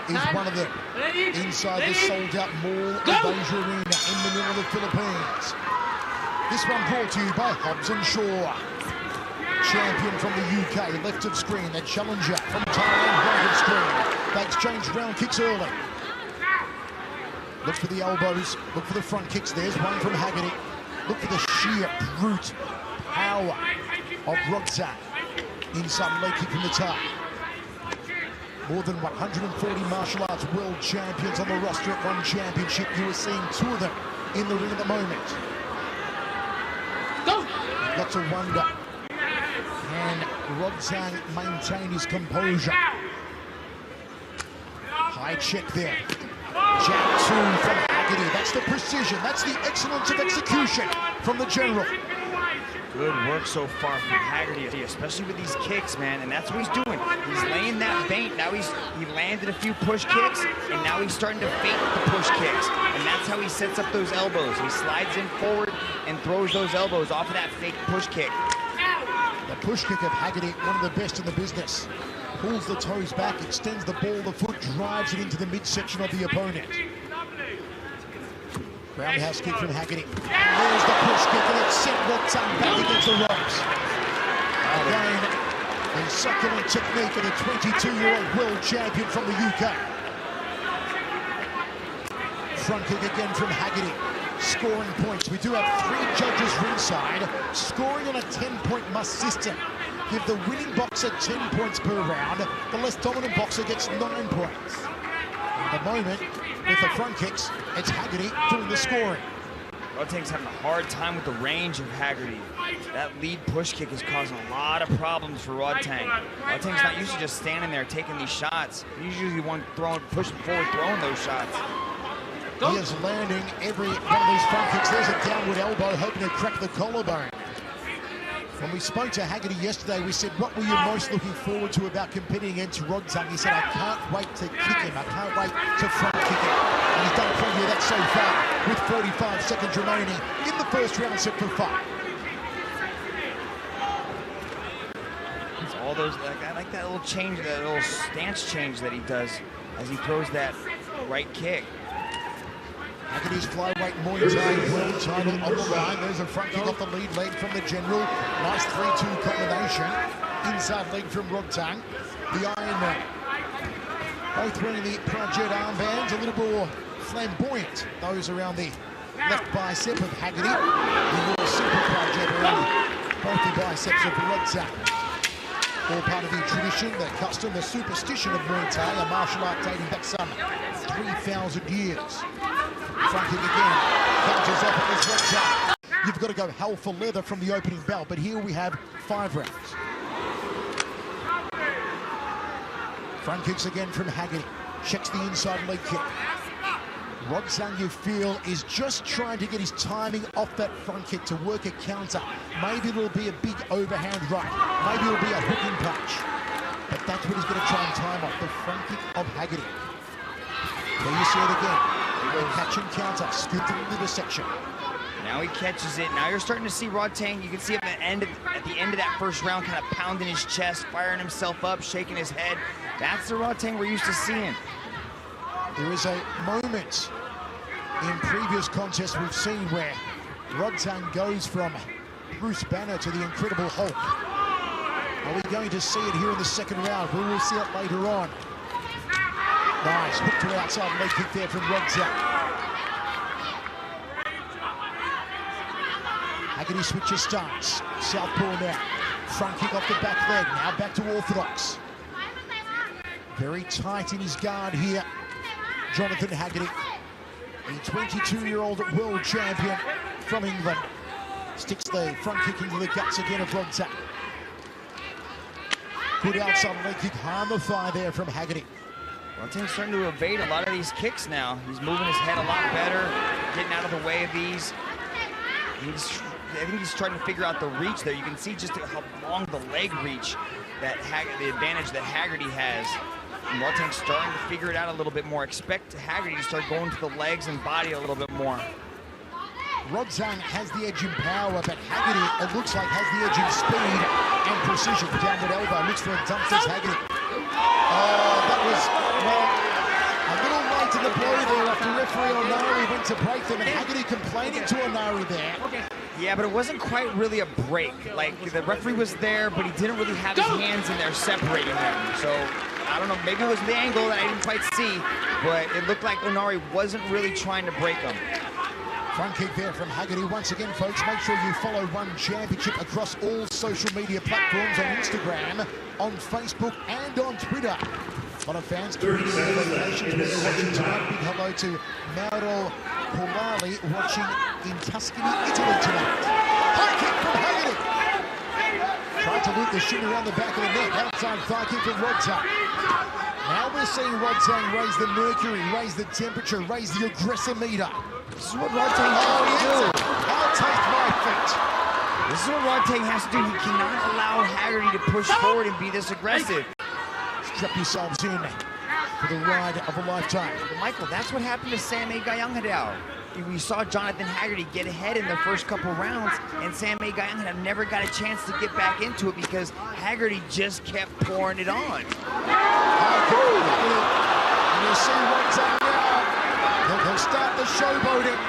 is one of them. Inside the sold-out Mall of Asia Arena in Manila, the Philippines. This one brought to you by Hobbs & Shaw. Champion from the UK, left of screen. The challenger from Thailand, right of screen. They exchange round kicks early. Look for the elbows, look for the front kicks. There's one from Haggerty. Look for the sheer brute power of Rodtang. Inside leg kick from the top. More than 140 martial arts world champions on the roster at one championship. You are seeing two of them in the ring at the moment. You've got to wonder, can Rodtang maintain his composure? High check there. Jab 2 from Haggerty. That's the precision. That's the excellence of execution from the general. Good work so far from Haggerty, especially with these kicks, man. And that's what he's doing. He's laying that feint. Now he landed a few push kicks, and now he's starting to feint the push kicks. And that's how he sets up those elbows. He slides in forward and throws those elbows off of that fake push kick. The push kick of Haggerty, one of the best in the business. Pulls the toes back, extends the ball, the foot drives it into the midsection of the opponent. Roundhouse kick from Haggerty. There's the push kick, and it sent Rodtang back against the ropes. Again, the succulent technique of the 22-year-old world champion from the UK. Front kick again from Haggerty. Scoring points. We do have 3 judges ringside, scoring on a 10-point must system. Give the winning boxer 10 points per round, the less dominant boxer gets 9 points. At the moment, with the front kicks, it's Haggerty doing the scoring. Rodtang's having a hard time with the range of Haggerty. That lead push kick is causing a lot of problems for Rodtang. Rodtang's not used to just standing there taking these shots. He's usually one pushing forward, throwing those shots. He is landing every one of these front kicks. There's a downward elbow, hoping to crack the collarbone. When we spoke to Haggerty yesterday, we said, what were you most looking forward to about competing against Rodtang? He said, I can't wait to kick him. I can't wait to front kick him. And he's done plenty of that so far, with 45 seconds remaining in the first round, set for 5. It's all those, I like that little change, that little stance change that he does as he throws that right kick. Haggerty's flyweight Muay Thai world title on the line. There's a front kick off the lead leg from the general. Nice 3-2 combination. Inside leg from Rodtang, the Iron Man. Both wearing the Project armbands, a little more flamboyant. Those around the left bicep of Haggerty. The more simple Project around both the biceps of Rodtang. All part of the tradition, the custom, the superstition of Muay Thai, a martial art dating back some 3,000 years. Front kick again, counters off at this Rodtang. You've got to go hell for leather from the opening bell, but here we have 5 rounds. Front kicks again from Haggerty. Checks the inside leg kick. Rodtang, you feel, is just trying to get his timing off that front kick to work a counter. Maybe it'll be a big overhand right. Maybe it'll be a hooking punch. But that's what he's going to try and time off, the front kick of Haggerty. There you see it again. Catch and counter, scoop to the liver section. Now he catches it. Now you're starting to see Rodtang. You can see him at the end of that first round, kind of pounding his chest, firing himself up, shaking his head. That's the Rodtang we're used to seeing. There is a moment in previous contests we've seen where Rodtang goes from Bruce Banner to the Incredible Hulk. Are we going to see it here in the second round? We will see it later on. Nice, hook to outside leg kick there from Rodtang. Haggerty switches stance. Southpaw now. Front kick off the back leg. Now back to orthodox. Very tight in his guard here, Jonathan Haggerty, the 22-year-old world champion from England. Sticks the front kick into the guts again of Rodtang. Good outside leg kick, high on the thigh there from Haggerty. Rodtang's starting to evade a lot of these kicks now. He's moving his head a lot better, getting out of the way of these. I think he's trying to figure out the reach there. You can see just how long the leg reach, the advantage that Haggerty has. And Rodtang's starting to figure it out a little bit more. Expect Haggerty to start going to the legs and body a little bit more. Rodtang has the edge in power, but Haggerty, it looks like, has the edge in speed and precision. Downward elbow, looks for a dump, says Haggerty. Oh, that was, well, to break them, and Haggerty complaining to Onari there. Yeah, but it wasn't quite really a break. Like, the referee was there, but he didn't really have his hands in there separating them. So, I don't know, maybe it was the angle that I didn't quite see, but it looked like Onari wasn't really trying to break him. Front kick there from Haggerty. Once again, folks, make sure you follow One Championship across all social media platforms, on Instagram, on Facebook, and on Twitter. A lot of fans coming in their locations when they're watching tonight. Big hello to Mauro Polali watching in Tuscany, Italy tonight. High kick from Haggerty. Tried to loop the shin around the back of the neck. Outside thigh kick from Rodtang. Now we're seeing Rodtang raise the mercury, raise the temperature, raise the aggressor meter. This is what Rodtang has to do. I'll take my feet. This is what Rodtang has to do. He cannot allow Haggerty to push forward and be this aggressive. Strap yourselves in for the ride of a lifetime. But Michael, that's what happened to Sammy Gayanghdao. We saw Jonathan Haggerty get ahead in the first couple rounds, and Sammy Gayanghdao never got a chance to get back into it because Haggerty just kept pouring it on. And you'll see Rodtang now. He'll start the showboating.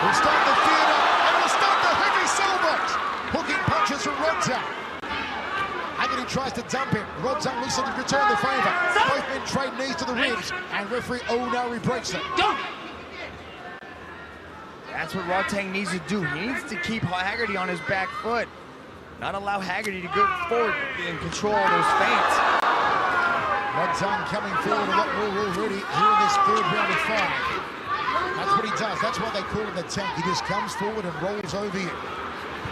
He'll start the theater, and he'll start the heavy sailboat. Hooking punches from Rodtang. Haggerty tries to dump him. Rodtang looks to return the favor. Both men trade knees to the ribs, and referee Onari breaks it. That's what Rodtang needs to do. He needs to keep Haggerty on his back foot. Not allow Haggerty to go forward and control those feints. Rodtang coming forward a lot more already here in this third round of 5. That's what he does. That's why they call him the tank. He just comes forward and rolls over you.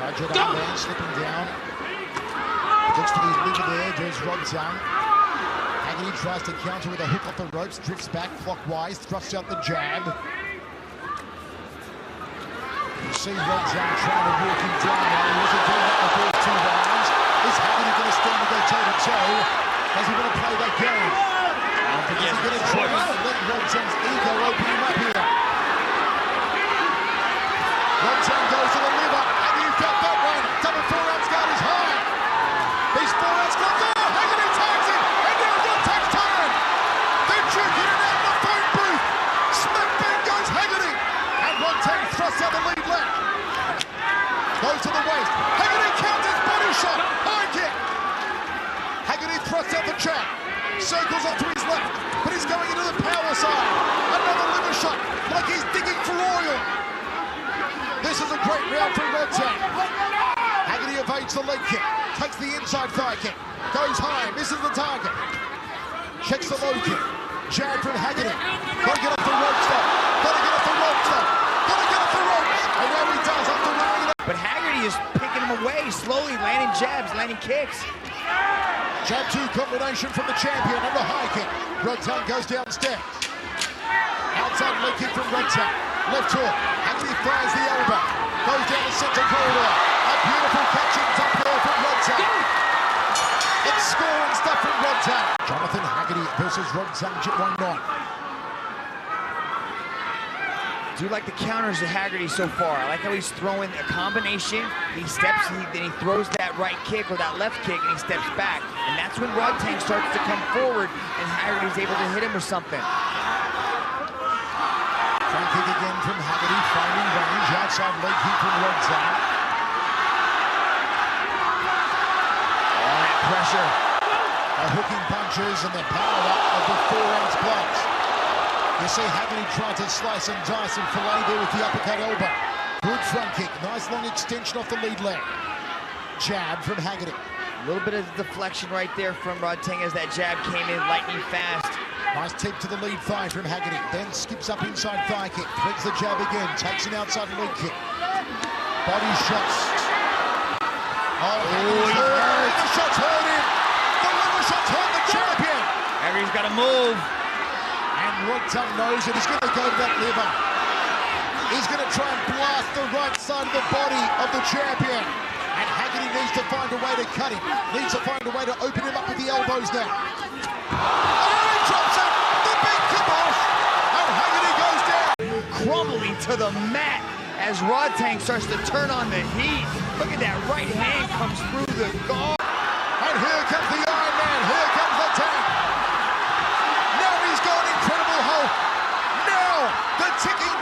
Roger down, slipping down. Looks to his liver there, does Rodtang. Haggerty tries to counter with a hook off the ropes, drifts back clockwise, thrusts out the jab. You see Rodtang trying to walk him down now. He wasn't doing that in the first 2 rounds. Is Haggerty going to stand and go toe-to-toe? Does he want to play that game? Is he going to try to let Rodtang's ego open him up here? Rodtang goes to the liver. Haggerty felt that one. Double forearms guard is high. These forearms got there. Haggerty tags him. And now Rodtang's turn. They're jerking it out of the phone booth. Smack bang goes Haggerty. And Rodtang thrusts out the lead leg. Goes to the waist. Haggerty counters body shot. High kick. Haggerty thrusts out the jab. Circles off to his left. But he's going into the power side. Another liver shot. Like he's digging for oil. This is a great round for Rodtang. Haggerty evades the leg kick. Takes the inside thigh kick. Goes high. Misses the target. Checks the low kick. Jab from Haggerty. Gotta get off the ropes though. Gotta get off the ropes though. Gotta get off the ropes. And now he does after running it up. But Haggerty is picking him away, slowly landing jabs, landing kicks. Jab 2 combination from the champion and the high kick. Rodtang goes downstairs. Outside leg kick from Rodtang. Left hook. Haggerty fires the elbow. Goes down the center corridor. A beautiful catching top there from Rodtang. It's scoring stuff from Rodtang. Jonathan Haggerty versus Rodtang Jitmuangnon. I do like the counters to Haggerty so far. I like how he's throwing a combination. He steps, then he throws that right kick or that left kick, and he steps back. And that's when Rodtang starts to come forward, and Haggerty's able to hit him or something. Front kick again from Haggerty, finding range. Outside leg kick from Rodtang. All that pressure. The hooking punches and the power up of the 4-ounce gloves. You see Haggerty trying to slice and dice and fillet there with the uppercut elbow. Good front kick. Nice long extension off the lead leg. Jab from Haggerty. A little bit of deflection right there from Rodtang as that jab came in lightning fast. Nice tip to the lead thigh from Haggerty. Then skips up inside thigh kick. Threads the jab again. Takes an outside leg kick. Body shots. Oh, he hurt. The shots hurt him. The liver shots hurt the champion. Haggerty's got to move. And Rodtang knows it. He's going to go to that liver. He's going to try and blast the right side of the body of the champion. And Haggerty needs to find a way to cut him. Needs to find a way to open him up with the elbows now. Oh, he drops it. The big kibosh. And Haggerty goes down. Crumbling to the mat as Rodtang starts to turn on the heat. Look at that right hand comes through the guard. And here comes the Iron Man. Here comes the tank. Now he's got incredible hope. Now the ticking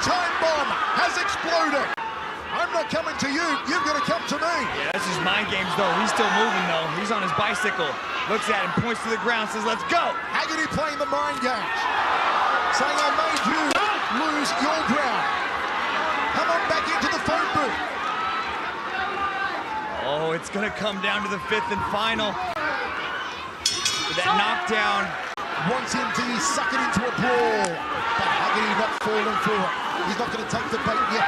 not coming to you. You've got to come to me. Yeah, that's just mind games, though. He's still moving, though. He's on his bicycle. Looks at him, points to the ground, says, let's go. Haggerty playing the mind games. Saying, I made you lose your ground. Come on back into the phone booth. Oh, it's going to come down to the 5th and final. With that knockdown. Wants him to suck it into a brawl. But Haggerty not falling for it. He's not going to take the bait yet.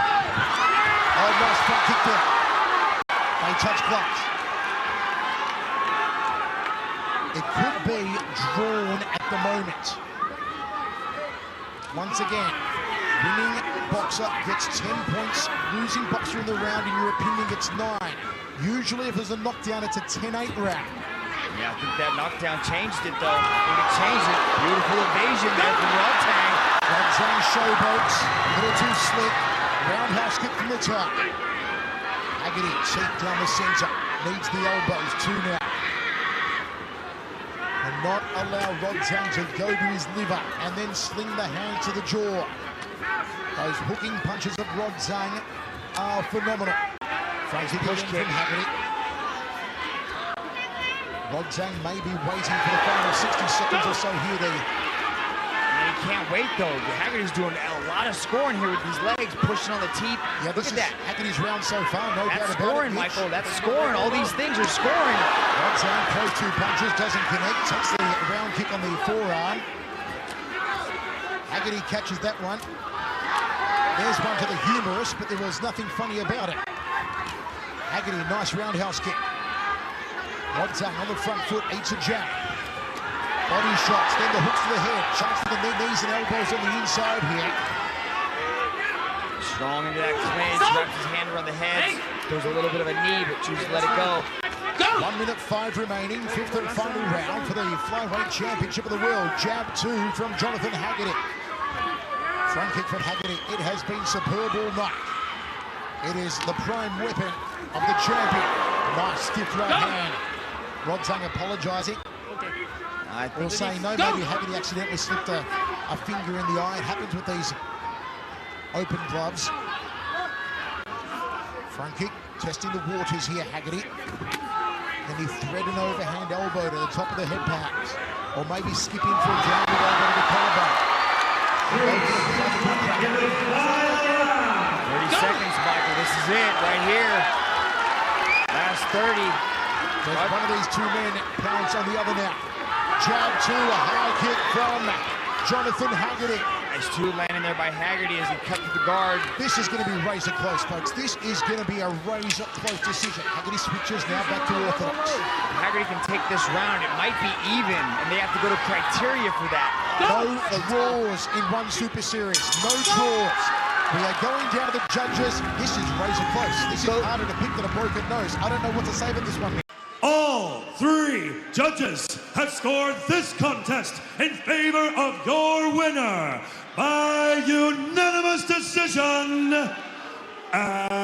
Oh, nice front kick there. They touch gloves. It could be drawn at the moment. Once again, winning boxer gets 10 points. Losing boxer in the round, in your opinion, gets 9. Usually, if there's a knockdown, it's a 10-8 round. Yeah, I think that knockdown changed it, though. I think it changed it. Beautiful evasion there from Rodtang. Rodtang showboats, a little too slick. Roundhouse kick from the top. Haggerty cheek down the center. Needs the elbows, 2 now. And not allow Rodtang to go to his liver and then sling the hand to the jaw. Those hooking punches of Rodtang are phenomenal. Crazy push kick from Haggerty. Rodtang may be waiting for the final 60 seconds or so here. He can't wait, though. Haggerty's doing a lot of scoring here with these legs, pushing on the teeth. Yeah, look at that. Haggerty's round so far, no doubt about it. That's scoring, Michael. That's scoring. All these things are scoring. Rodtang throws 2 punches, doesn't connect, takes the round kick on the forearm. Haggerty catches that one. There's one to the humerus, but there was nothing funny about it. Haggerty, nice roundhouse kick. Rodtang on the front foot, eats a jab. Body shots, then the hooks to the head. Shots to the knees and elbows on the inside here. Strong into that clinch, wraps his hand around the head. Throws a little bit of a knee, but chooses to let it go. 1 minute 5 remaining, 5th and final round for the flyweight championship of the world. Jab 2 from Jonathan Haggerty. Front kick from Haggerty. It has been superb all night. It is the prime weapon of the champion. Nice stiff right hand. Rodtang apologising. Or saying no, maybe Haggerty accidentally slipped a finger in the eye. It happens with these open gloves. Front kick, testing the waters here, Haggerty. Then he thread an overhand elbow to the top of the head perhaps. Or maybe skip in for a grounded elbow to the collarbone. 30 seconds, Michael. This is it right here. Last 30. Does one of these 2 men pounce on the other now? Jab 2, a high kick from Jonathan Haggerty. Nice 2 landing there by Haggerty as he cut to the guard. This is going to be razor close, folks. This is going to be a razor close decision. Haggerty switches now back to orthodox. If Haggerty can take this round, it might be even, and they have to go to criteria for that. No draws in one super series. No draws. We are going down to the judges. This is razor close. This is harder to pick than a broken nose. I don't know what to say about this one. All 3 judges have scored this contest in favor of your winner by unanimous decision. And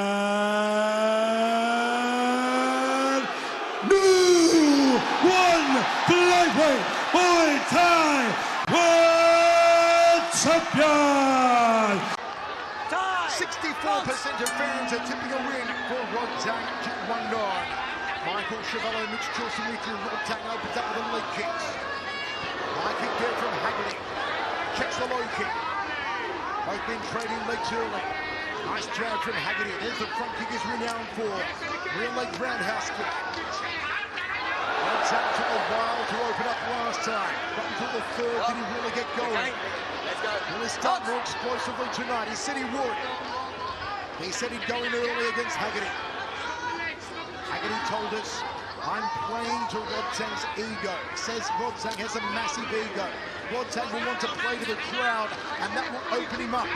new flyweight Muay Thai world champion. 64% of fans are tipping a win for Rodtang Jitmuangnon. Michael Chavallo, Mitch Chilson with you. Rodtang opens up with the leg kicks. High kick there from Haggerty. Checks the low kick. Both been trading legs early. Nice jab from Haggerty. There's the front kick he's renowned for. Rear leg roundhouse kick. Rodtang took a while to open up last time. Not until the 3rd did he really get going. Will he start more explosively tonight? He said he would. He said he'd go in early against Haggerty. Haggerty told us, I'm playing to Rodtang's ego. Says Rodtang has a massive ego. Rodtang will want to play to the crowd, and that will open him up.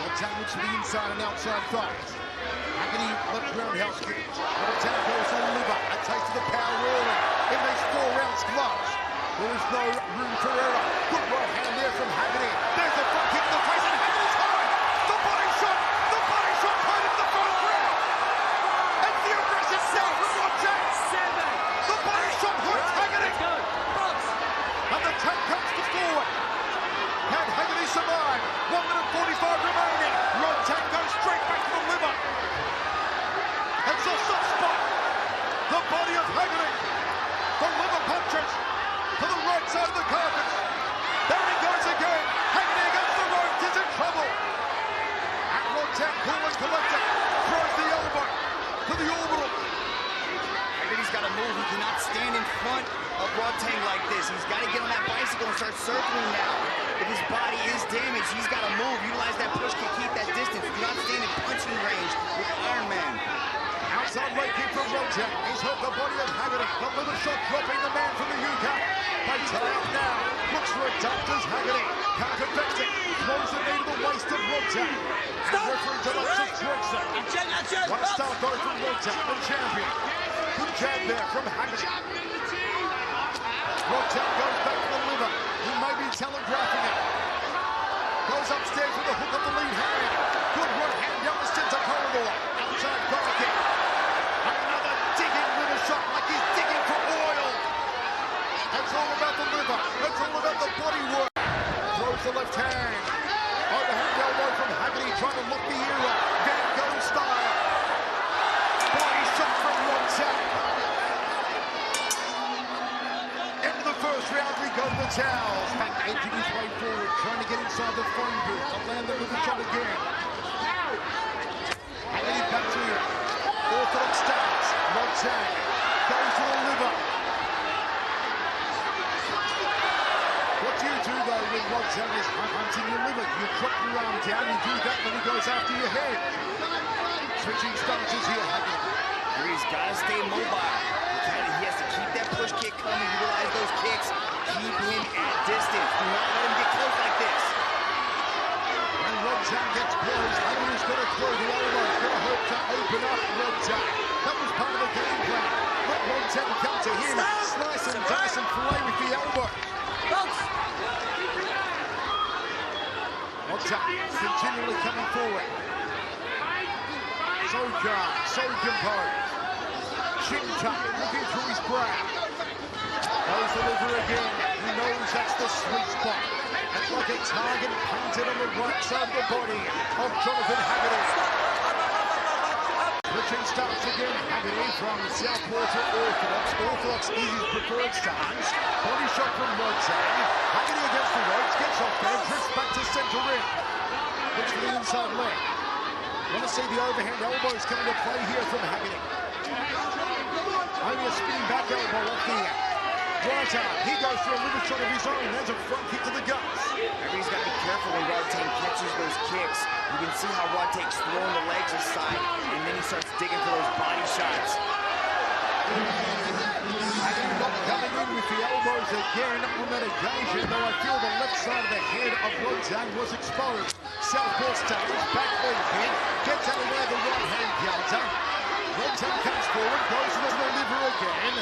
Rodtang looks to the inside and outside thighs. Haggerty left roundhouse kick. Rodtang goes on liver. A taste of the power rolling in these 4-ounce gloves. There is no room for error. Good right hand there from Haggerty. There's the front kick to the face, and Haggerty's high. The body shot hurt him the first round. And the aggressive shot from Rodtang. The body shot hurts Haggerty. And the tap comes to forward. Can Haggerty survive? 1 minute 45 remaining. Rodtang goes straight back to the liver. It's a soft spot. The body of Haggerty. The liver punches to the right side of the carcass. There he goes again. Haggerty against the ropes. He's in trouble. And Rodtang, cool and collected, throws the elbow to the orbital. Haggerty's got to move. He cannot stand in front of Rodtang like this. He's got to get on that bicycle and start circling now. If his body is damaged, he's got to move. Utilize that push kick, keep that distance. Do not stand in punching range with Iron Man. Outside leg kick from Rodtang. He's hurt the body of Haggerty. The liver shot dropping the man from the UK. They tie up now. Looks for a duck, does Haggerty. Can't affect it. Throws the knee to the waist of Rodtang. And referee Deluxe corrects it. One star though from Rodtang, the champion. Good jab there from Haggerty. Rodtang goes back to the liver. He may be telegraphing it. Goes upstairs with a hook of the lead hand. Good right hand down the center corridor. Outside corner kick. Another digging liver shot like he's digging for oil. That's all about the liver. That's all about the body work. Throws the left hand. Overhand elbow from Haggerty trying to lock the ear up. Van Gogh style. Body shot from Rodtang. Into the first round we go to the towels. Back edging his way forward, trying to get inside the phone booth. I'll land the liver shot again. Haggerty back to it. Orthodox stance. Rodtang goes to the liver. What do you do though when Rodtang is hunting your liver? You drop your arm down, you do that when he goes after your head. Switching stances here, Haggerty. He's got to stay mobile. He has to keep that push kick coming, utilize those kicks, keep him at distance. Do not let him get close like this. When Rodtang gets close, Haggerty's going to throw the elbow. He's going to hope to open up Rodtang. That was part of the game plan. Let Rodtang come to him, slice and dice and fillet with the elbow. Rodtang continually coming forward. So calm, so composed. Chin tuck, looking through his brow. Goes the liver again. He knows that's the sweet spot. It's like a target painted on the right side of the body of Jonathan Haggerty. Switching starts again. Haggerty from southpaw to orthodox. Orthodox is his preferred stance. Body shot from Rodtang. Haggerty against the ropes, gets off there, drifts back to center ring. Looks for the inside leg. Want to see the overhand elbows coming to play here from Haggerty. Only a spinning back elbow off the right arm. He goes for a liver shot of his own. There's a front kick to the guts. Haggerty's got to be careful when Rodtang catches those kicks. You can see how Rodtang's throwing the legs aside, and then he starts digging for those body shots. Haggerty not coming in with the elbows again on that occasion, though I feel the left side of the head of Rodtang was exposed. Southpaw stance, back leg kick, gets out of there the right hand counter. Rodtang comes forward, goes to the liver again.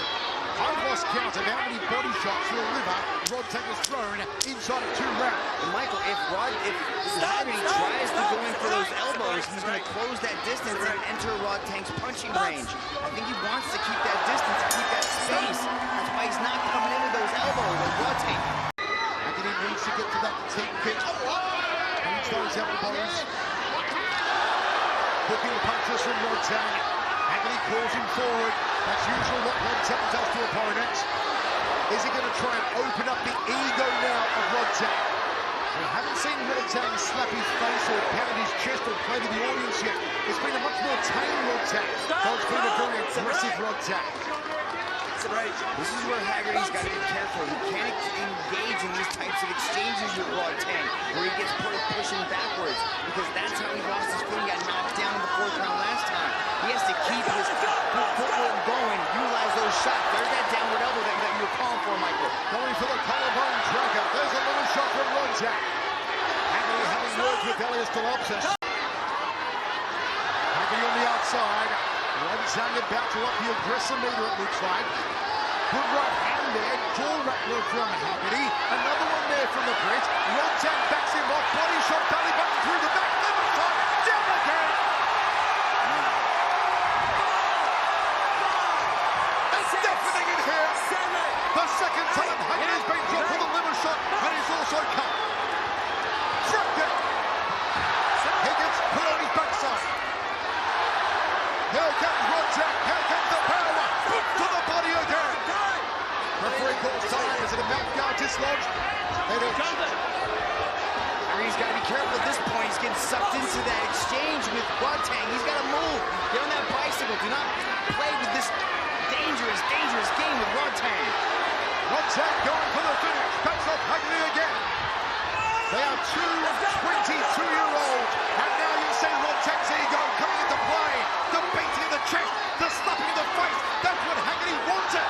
I've lost count of how many body shots to the liver Rodtang has thrown inside of 2 rounds. And Michael, if Haggerty tries to go in for those elbows, he's going to close that distance and enter Rodtang's punching range. I think he wants to keep that distance, to keep that space. That's why he's not coming into those elbows with Rodtang. Haggerty needs to get to that team kick. Needs those elbows. Hooking punches from Rodtang. Haggerty calls him forward. That's usually what Rodtang does to opponents. Is he going to try and open up the ego now of Rodtang? We haven't seen Rodtang slap his face or pound his chest or play to the audience yet. It's been a much more tame Rodtang. It's been a very aggressive Rodtang. This is where Haggerty's got to be careful. He can't engage in these types of exchanges with Rodtang, where he gets pushing backwards, because that's how he lost his footing, got knocked down in the 4th round last time. He has to keep his footwork going, utilize those shots. There's that downward elbow that you were calling for, Michael. Going for the collarbone tracker. There's a little shot from Rodtang. Haggerty having words with Elias Delopsis. Haggerty on the outside. Rodtang about to up the aggressor meter, it looks like. Good right hand there. Jaw rattler from Haggerty. Another one there from the bridge. Rodtang backs him off. Body shot, belly button through the back. Liver shot. Down again. It's deafening in here. The second time Haggerty's been dropped with a liver shot, and he's also cut. Dropped it. He gets put on dislodged. Head edge. He's got to be careful at this point. He's getting sucked into that exchange with Rodtang. He's got to move. Get on that bicycle. Do not play with this dangerous game with Rodtang. Rodtang going for the finish. Backs off Haggerty again. They are two 22-year-olds. And now you see Rodtang's ego coming into play. The beating in the chest, the slapping in the face. That's what Haggerty wanted.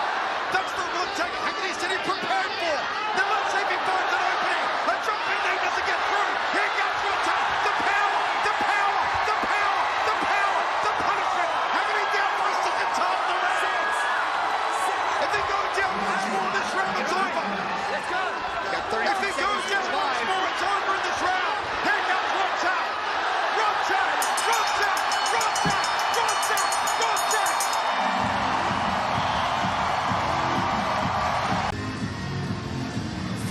That's the Rodtang Haggerty said he prepared for. Now let's see if he finds an opening. A jumping knee doesn't get through. Here comes Rodtang. The power, the power, the power, the power, the punishment. Haggerty down for a second time in the round. If they go down once more in this round, it's over. Let's go. If he goes down once more, it's over in this round. Here comes Rodtang. Rodtang, Rodtang, Rodtang, Rodtang, Rodtang.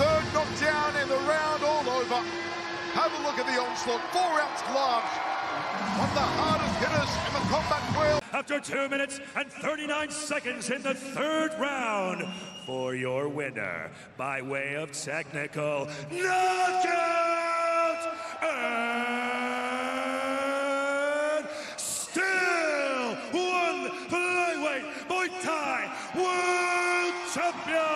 Third knockdown in the round, all over. Have a look at the onslaught. 4-ounce gloves. One of the hardest hitters in the combat world. After 2 minutes and 39 seconds in the third round, for your winner, by way of technical knockout, and still one flyweight Muay Thai world champion,